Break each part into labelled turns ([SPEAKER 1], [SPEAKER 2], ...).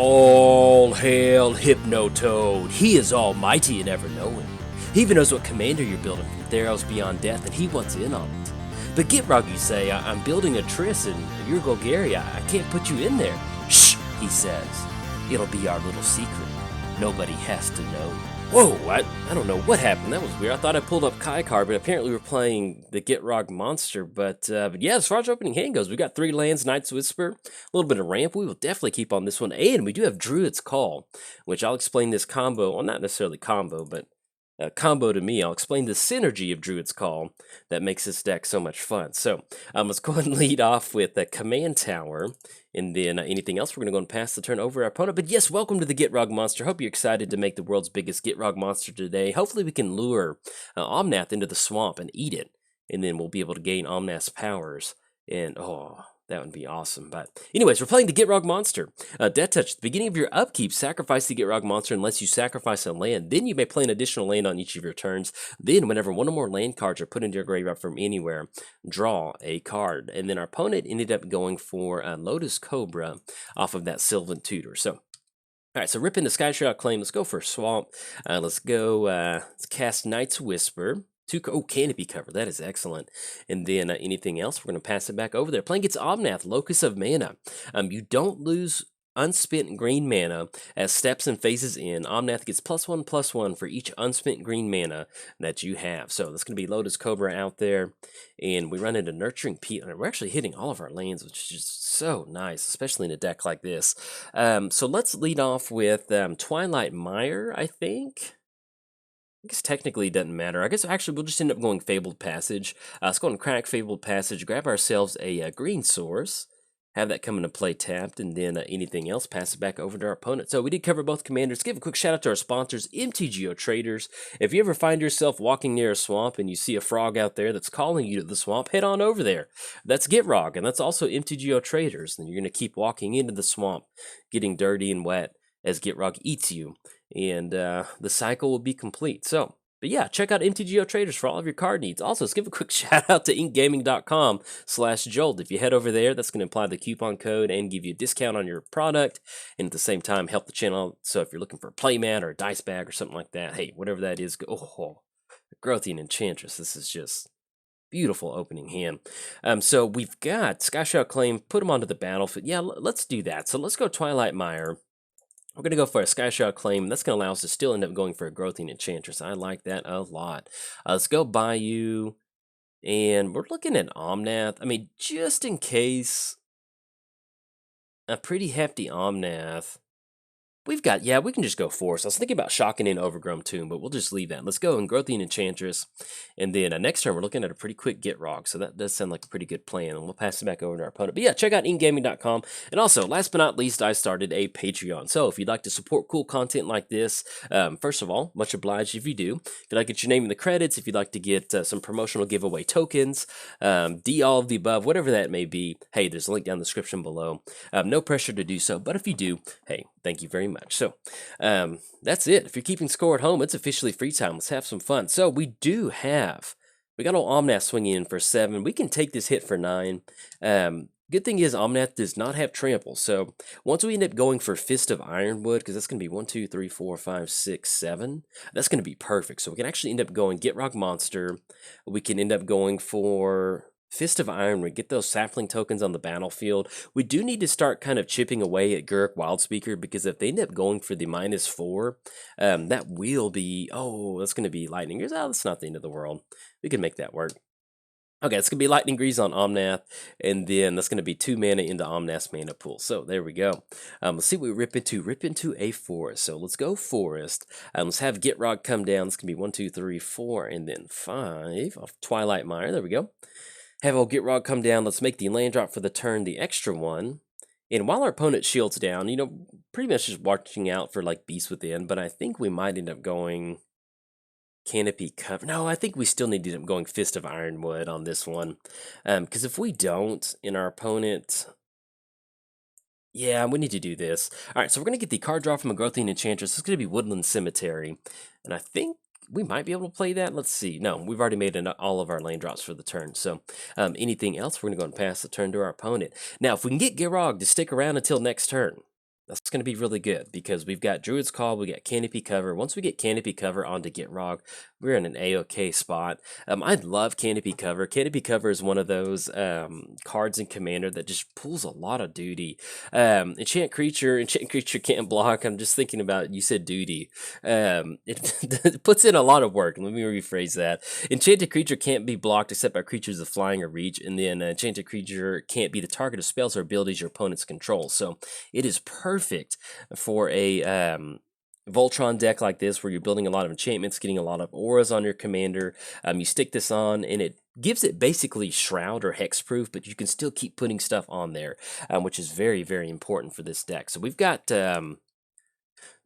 [SPEAKER 1] All hail Hypnotoad. He is almighty and ever-knowing. He even knows what commander you're building from Theros Beyond Death, and he wants in on it. But Gitrog, you say, I'm building a Triss, and you're Golgari. I can't put you in there. Shh, he says. It'll be our little secret. Nobody has to know. Whoa, I don't know what happened. That was weird. I thought I pulled up Kai card, but apparently we're playing the Gitrog monster. But yeah, as far as opening hand goes, we got 3 lands, Knight's Whisper, a little bit of ramp. We will definitely keep on this one. And we do have Druid's Call, which I'll explain this combo. Well, not necessarily combo, but combo to me. I'll explain the synergy of Druid's Call that makes this deck so much fun. So let's go ahead and lead off with the Command Tower. And then anything else, we're going to go and pass the turn over our opponent. But yes, welcome to the Gitrog monster. Hope you're excited to make the world's biggest Gitrog monster today. Hopefully we can lure Omnath into the swamp and eat it. And then we'll be able to gain Omnath's powers. And oh, that would be awesome. But anyways, we're playing the Gitrog monster. Death Touch. At the beginning of your upkeep, sacrifice the Gitrog monster unless you sacrifice a land. Then you may play an additional land on each of your turns. Then whenever one or more land cards are put into your graveyard from anywhere, draw a card. And then our opponent ended up going for Lotus Cobra off of that Sylvan Tutor. So all right, so rip into Sky Shroud Claim. Let's go for a swamp. Let's go, let's cast Knight's Whisper. Canopy cover. That is excellent. And then anything else, we're going to pass it back over there. Playing gets Omnath, Locus of Mana. You don't lose unspent green mana as steps and phases in. Omnath gets +1/+1 for each unspent green mana that you have. So that's going to be Lotus Cobra out there. And we run into Nurturing Peat. We're actually hitting all of our lands, which is just so nice, especially in a deck like this. So let's lead off with Twilight Mire, I think. I guess technically it doesn't matter. I guess actually we'll just end up going Fabled Passage. Let's go and crack Fabled Passage, grab ourselves a green source, have that come into play tapped, and then anything else, pass it back over to our opponent. So we did cover both commanders. Give a quick shout out to our sponsors, MTGOTraders. If you ever find yourself walking near a swamp and you see a frog out there that's calling you to the swamp, head on over there. That's Gitrog, and that's also MTGOTraders. And you're going to keep walking into the swamp, getting dirty and wet as Gitrog eats you. And the cycle will be complete. So, but yeah, check out MTGOTraders for all of your card needs. Also, let's give a quick shout out to inkgaming.com/Jolt. If you head over there, that's going to apply the coupon code and give you a discount on your product, and at the same time help the channel. So if you're looking for a playmat or a dice bag or something like that, hey, whatever that is, oh, Growthian Enchantress. This is just beautiful opening hand. So we've got Sky Shroud Claim, put them onto the battlefield. Yeah, let's do that. So let's go Twilight Mire. We're going to go for a Sky Shroud Claim. That's going to allow us to still end up going for a Growthian Enchantress. I like that a lot. Let's go Bayou. And we're looking at Omnath. I mean, just in case, a pretty hefty Omnath. We've got, yeah, we can just go Force. I was thinking about Shocking in Overgrown Tomb, but we'll just leave that. Let's go and Growthian Enchantress. And then next turn, we're looking at a pretty quick Gitrog. So that does sound like a pretty good plan. And we'll pass it back over to our opponent. But yeah, check out inkgaming.com. And also, last but not least, I started a Patreon. So if you'd like to support cool content like this, first of all, much obliged if you do. If you'd like to get your name in the credits, if you'd like to get some promotional giveaway tokens, all of the above, whatever that may be, hey, there's a link down in the description below. No pressure to do so. But if you do, hey, thank you very much. So that's it. If you're keeping score at home, it's officially free time. Let's have some fun. So we got old Omnath swinging in for 7. We can take this hit for 9. Good thing is Omnath does not have trample. So once we end up going for Fist of Ironwood, because that's going to be 1, 2, 3, 4, 5, 6, 7. That's going to be perfect. So we can actually end up going Gitrog Monster. We can end up going for Fist of Ironwood, get those sapling tokens on the battlefield. We do need to start kind of chipping away at Gurk Wildspeaker, because if they end up going for the -4, that will be, that's going to be Lightning Grease. Oh, that's not the end of the world. We can make that work. Okay, it's going to be Lightning Grease on Omnath, and then that's going to be 2 mana into Omnath's mana pool. So there we go. Let's see what we rip into. Rip into a Forest. So let's go Forest. Let's have Gitrog come down. It's going to be 1, 2, 3, 4, and then 5 off Twilight Mire. There we go. Have old Gitrog come down. Let's make the land drop for the turn the extra one. And while our opponent shields down, pretty much just watching out for like Beast Within, but I think we might end up going Canopy Cover. No, I think we still need to end up going Fist of Ironwood on this one. Because if we don't, and our opponent, yeah, we need to do this. All right, so we're going to get the card draw from a Growthian Enchantress. It's going to be Woodland Cemetery. And I think we might be able to play that. Let's see. No, we've already made all of our land drops for the turn. So anything else, we're going to go and pass the turn to our opponent. Now, if we can get Gitrog to stick around until next turn, That's going to be really good because we've got Druid's Call, we got Canopy Cover. Once we get Canopy Cover onto Gitrog, we're in an A-OK spot. I love Canopy Cover. Canopy Cover is one of those cards in Commander that just pulls a lot of duty. Enchant Creature can't block. I'm just thinking about, you said duty. It puts in a lot of work. Let me rephrase that. Enchanted Creature can't be blocked except by creatures of flying or reach, and then Enchanted Creature can't be the target of spells or abilities your opponents control. So it is perfect for a Voltron deck like this where you're building a lot of enchantments, getting a lot of auras on your commander. You stick this on and it gives it basically shroud or hexproof, but you can still keep putting stuff on there, which is very, very important for this deck. So we've got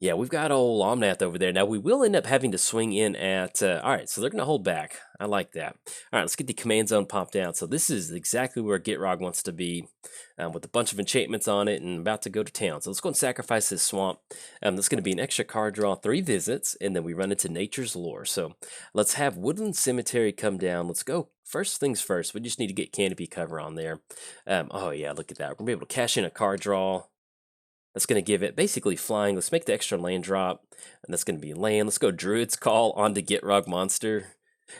[SPEAKER 1] yeah, we've got old Omnath over there. Now, we will end up having to swing in at... all right, so they're going to hold back. I like that. All right, let's get the command zone popped out. So this is exactly where Gitrog wants to be, with a bunch of enchantments on it and about to go to town. So let's go and sacrifice this swamp. That's going to be an extra card draw, 3 visits, and then we run into Nature's Lore. So let's have Woodland Cemetery come down. Let's go. First things first, we just need to get Canopy Cover on there. Oh, yeah, look at that. We're going to be able to cash in a card draw. That's going to give it basically flying. Let's make the extra land drop, and that's going to be land. Let's go Druid's Call onto Gitrog Monster.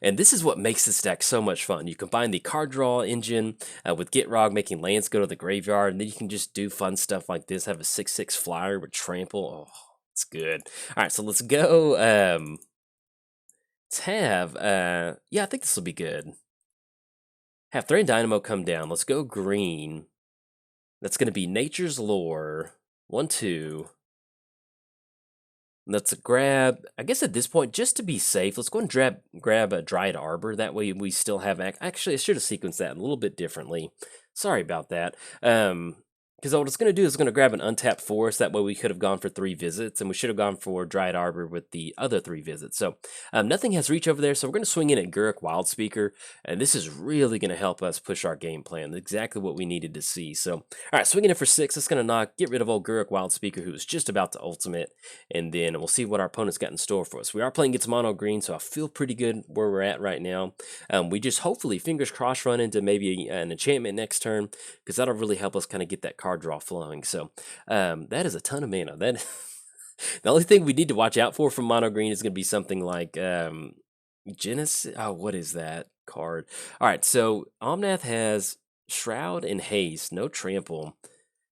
[SPEAKER 1] And this is what makes this deck so much fun. You combine the card draw engine with Gitrog, making lands go to the graveyard, and then you can just do fun stuff like this. Have a 6/6 flyer with trample. Oh, it's good. All right, so let's go. Let's have, yeah, I think this will be good. Have Threatened Dynamo come down. Let's go green. That's going to be Nature's Lore. 1/2. Let's grab, I guess at this point, just to be safe, let's go and grab a Dryad Arbor. That way we still have, actually, I should have sequenced that a little bit differently. Sorry about that. Because what it's going to do is it's going to grab an untapped forest. That way we could have gone for 3 visits, and we should have gone for Dryad Arbor with the other 3 visits. So nothing has reach over there, so we're going to swing in at Guruk Wildspeaker, and this is really going to help us push our game plan. Exactly what we needed to see. So, all right, swinging in for 6. That's going to get rid of old Guruk Wildspeaker, who is just about to ultimate, and then we'll see what our opponent's got in store for us. We are playing against mono green, so I feel pretty good where we're at right now. We just hopefully, fingers crossed, run into maybe an enchantment next turn, because that'll really help us kind of get that card draw flowing. So that is a ton of mana. That the only thing we need to watch out for from mono green is going to be something like Genesis. Oh, what is that card? All right, so Omnath has Shroud and Haste, no trample. I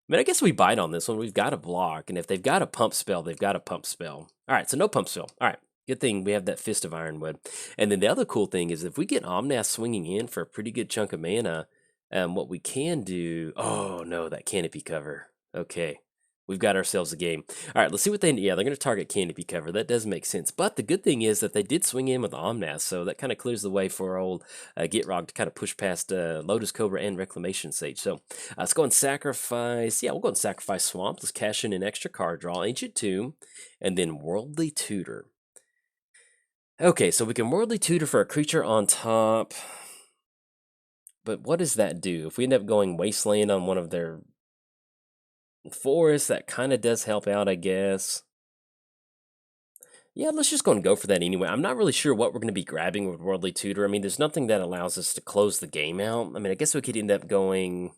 [SPEAKER 1] mean, I guess we bite on this one. We've got a block, and if they've got a pump spell, they've got a pump spell. All right, so no pump spell. All right, good thing we have that Fist of Ironwood. And then the other cool thing is if we get Omnath swinging in for a pretty good chunk of mana, what we can do... Oh, no, that Canopy Cover. Okay, we've got ourselves a game. All right, let's see what they... Yeah, they're going to target Canopy Cover. That does make sense. But the good thing is that they did swing in with Omnath, so that kind of clears the way for old Gitrog to kind of push past Lotus Cobra and Reclamation Sage. So let's go and sacrifice... Yeah, we'll go and sacrifice Swamp. Let's cash in an extra card draw, Ancient Tomb, and then Worldly Tutor. Okay, so we can Worldly Tutor for a creature on top... But what does that do? If we end up going Wasteland on one of their forests, that kind of does help out, I guess. Yeah, let's just go and go for that anyway. I'm not really sure what we're going to be grabbing with Worldly Tutor. I mean, there's nothing that allows us to close the game out. I mean, I guess we could end up going...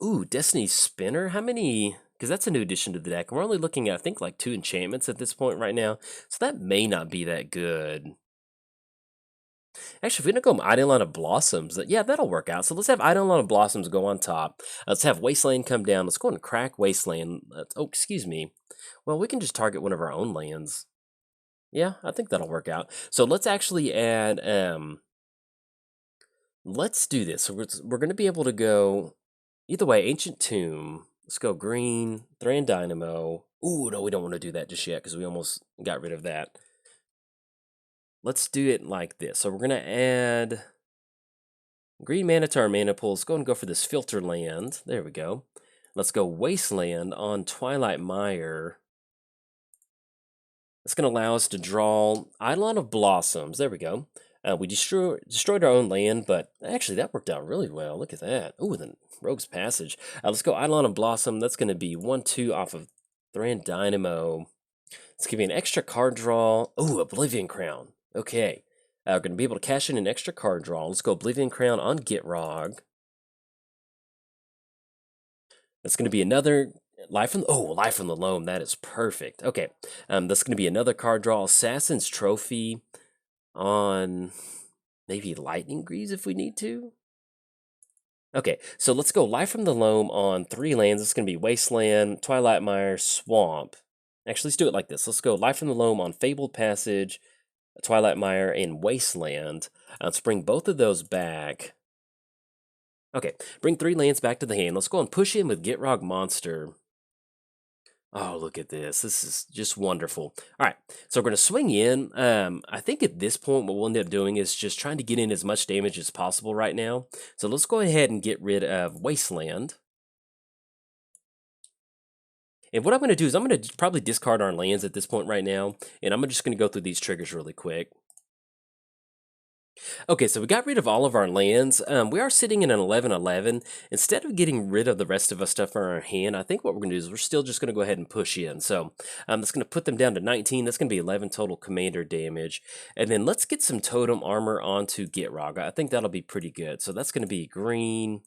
[SPEAKER 1] Ooh, Destiny's Spinner? How many... Because that's a new addition to the deck. We're only looking at, I think, like 2 enchantments at this point right now. So that may not be that good. Actually, if we don't go Eidolon of Blossoms, yeah, that'll work out. So let's have Eidolon of Blossoms go on top. Let's have Wasteland come down. Let's go and crack Wasteland. Oh, excuse me. Well, we can just target one of our own lands. Yeah, I think that'll work out. So let's actually add... let's do this. So we're going to be able to go... Either way, Ancient Tomb. Let's go green, Thran Dynamo. Ooh, no, we don't want to do that just yet because we almost got rid of that. Let's do it like this. So we're going to add green mana to our mana pool. Let's go and go for this filter land. There we go. Let's go Wasteland on Twilight Mire. That's going to allow us to draw Eidolon of Blossoms. There we go. We destroyed our own land, but actually that worked out really well. Look at that. Ooh, the Rogue's Passage. Let's go Eidolon of Blossom. That's going to be 1/2 off of Thran Dynamo. Let's give me an extra card draw. Ooh, Oblivion Crown. Okay, we're going to be able to cash in an extra card draw. Let's go Oblivion Crown on Gitrog. That's going to be another Life from Life from the Loam. That is perfect. Okay, that's going to be another card draw. Assassin's Trophy on maybe Lightning Greaves if we need to. Okay, so let's go Life from the Loam on 3 lands. It's going to be Wasteland, Twilight Mire, Swamp. Actually, let's do it like this. Let's go Life from the Loam on Fabled Passage, Twilight Mire, and Wasteland. Let's bring both of those back. Okay, bring 3 lands back to the hand. Let's go and push in with Gitrog Monster. Oh, look at this. This is just wonderful. All right, so we're going to swing in. I think at this point, what we'll end up doing is just trying to get in as much damage as possible right now. So let's go ahead and get rid of Wasteland. And what I'm going to do is I'm going to probably discard our lands at this point right now. And I'm just going to go through these triggers really quick. Okay, so we got rid of all of our lands. We are sitting in an 11-11. Instead of getting rid of the rest of our stuff in our hand, I think what we're going to do is we're still just going to go ahead and push in. So that's going to put them down to 19. That's going to be 11 total commander damage. And then let's get some totem armor onto Gitrog. I think that'll be pretty good. So that's going to be green,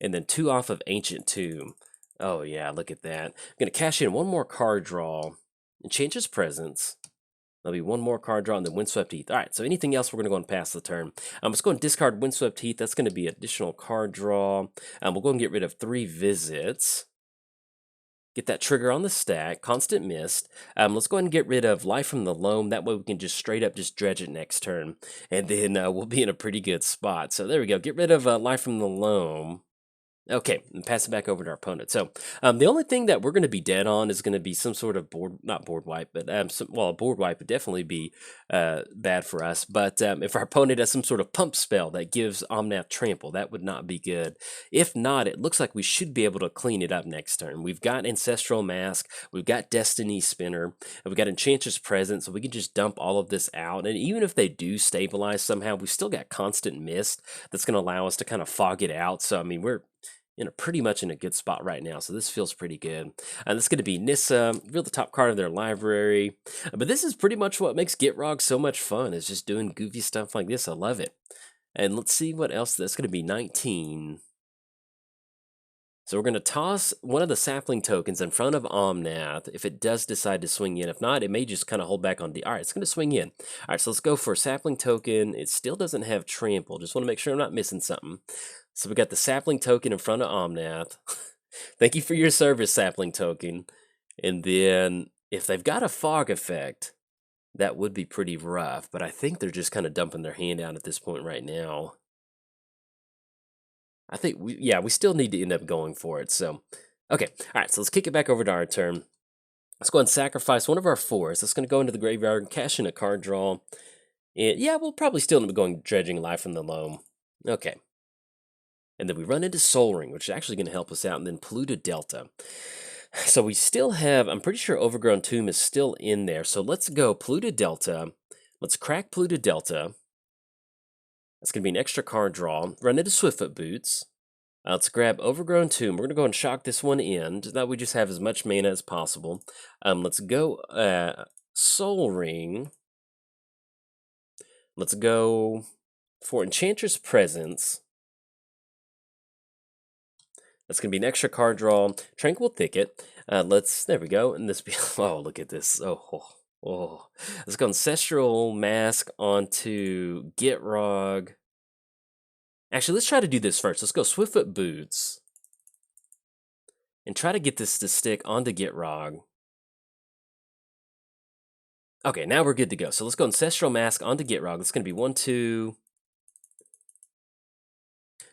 [SPEAKER 1] and then 2 off of Ancient Tomb. Oh yeah, look at that. I'm going to cash in one more card draw and change his presence. There'll be one more card draw and then Windswept Heath. All right, so anything else, we're going to go and pass the turn. Let's go and discard Windswept Heath. That's going to be additional card draw. We'll go and get rid of 3 visits. Get that trigger on the stack. Constant Mist. Let's go ahead and get rid of Life from the Loam. That way we can just straight up just dredge it next turn. And then we'll be in a pretty good spot. So there we go. Get rid of Life from the Loam. Okay, and pass it back over to our opponent. So the only thing that we're going to be dead on is going to be some sort of not board wipe, but a board wipe would definitely be bad for us. But if our opponent has some sort of pump spell that gives Omnath trample, that would not be good. If not, it looks like we should be able to clean it up next turn. We've got Ancestral Mask, we've got Destiny Spinner, and we've got Enchantress Presence, so we can just dump all of this out. And even if they do stabilize somehow, we've still got Constant Mist that's going to allow us to kind of fog it out. So I mean, we're pretty much in a good spot right now, so this feels pretty good. And this is going to be Nissa, reveal the top card of their library. But this is pretty much what makes Gitrog so much fun, is just doing goofy stuff like this. I love it. And let's see what else. That's going to be 19. So we're going to toss one of the sapling tokens in front of Omnath if it does decide to swing in. If not, it may just kind of hold back on D. All right, it's going to swing in. All right, so let's go for a sapling token. It still doesn't have trample. Just want to make sure I'm not missing something. So we got the sapling token in front of Omnath. Thank you for your service, sapling token. And then if they've got a fog effect, that would be pretty rough. But I think they're just kind of dumping their hand out at this point right now. I think, we still need to end up going for it. So, okay. All right, so let's kick it back over to our turn. Let's go and sacrifice one of our 4s. That's going to go into the graveyard and cash in a card draw. And yeah, we'll probably still end up going dredging Life from the Loam. Okay. And then we run into Soul Ring, which is actually going to help us out, and then Polluted Delta. So we still have, I'm pretty sure Overgrown Tomb is still in there. So let's go Polluted Delta. Let's crack Polluted Delta. That's going to be an extra card draw. Run into Swiftfoot Boots. Let's grab Overgrown Tomb. We're going to go and shock this one in, so that we just have as much mana as possible. Let's go Soul Ring. Let's go for Enchantress Presence. That's going to be an extra card draw. Tranquil Thicket. There we go. And this, oh, look at this. Oh. Let's go Ancestral Mask onto Gitrog. Actually, let's try to do this first. Let's go Swiftfoot Boots. And try to get this to stick onto Gitrog. Okay, now we're good to go. So let's go Ancestral Mask onto Gitrog. It's going to be 1, 2...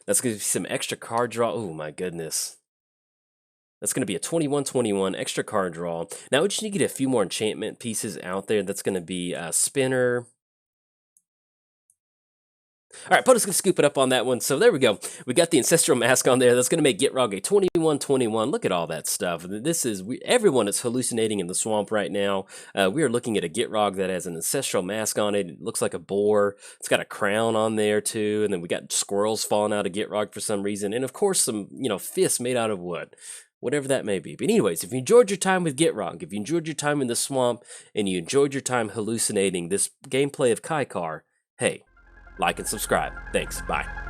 [SPEAKER 1] That's going to be some extra card draw. Oh, my goodness. That's going to be a 21-21 extra card draw. Now we just need to get a few more enchantment pieces out there. That's going to be a Spinner. All right, opponent's going to scoop it up on that one. So there we go. We got the Ancestral Mask on there. That's going to make Gitrog a 21-21. Look at all that stuff. Everyone is hallucinating in the swamp right now. We are looking at a Gitrog that has an Ancestral Mask on it. It looks like a boar. It's got a crown on there too. And then we got squirrels falling out of Gitrog for some reason. And of course, some fists made out of wood. Whatever that may be. But anyways, if you enjoyed your time with Gitrog, if you enjoyed your time in the swamp, and you enjoyed your time hallucinating this gameplay of Kaikar, hey, like and subscribe. Thanks. Bye.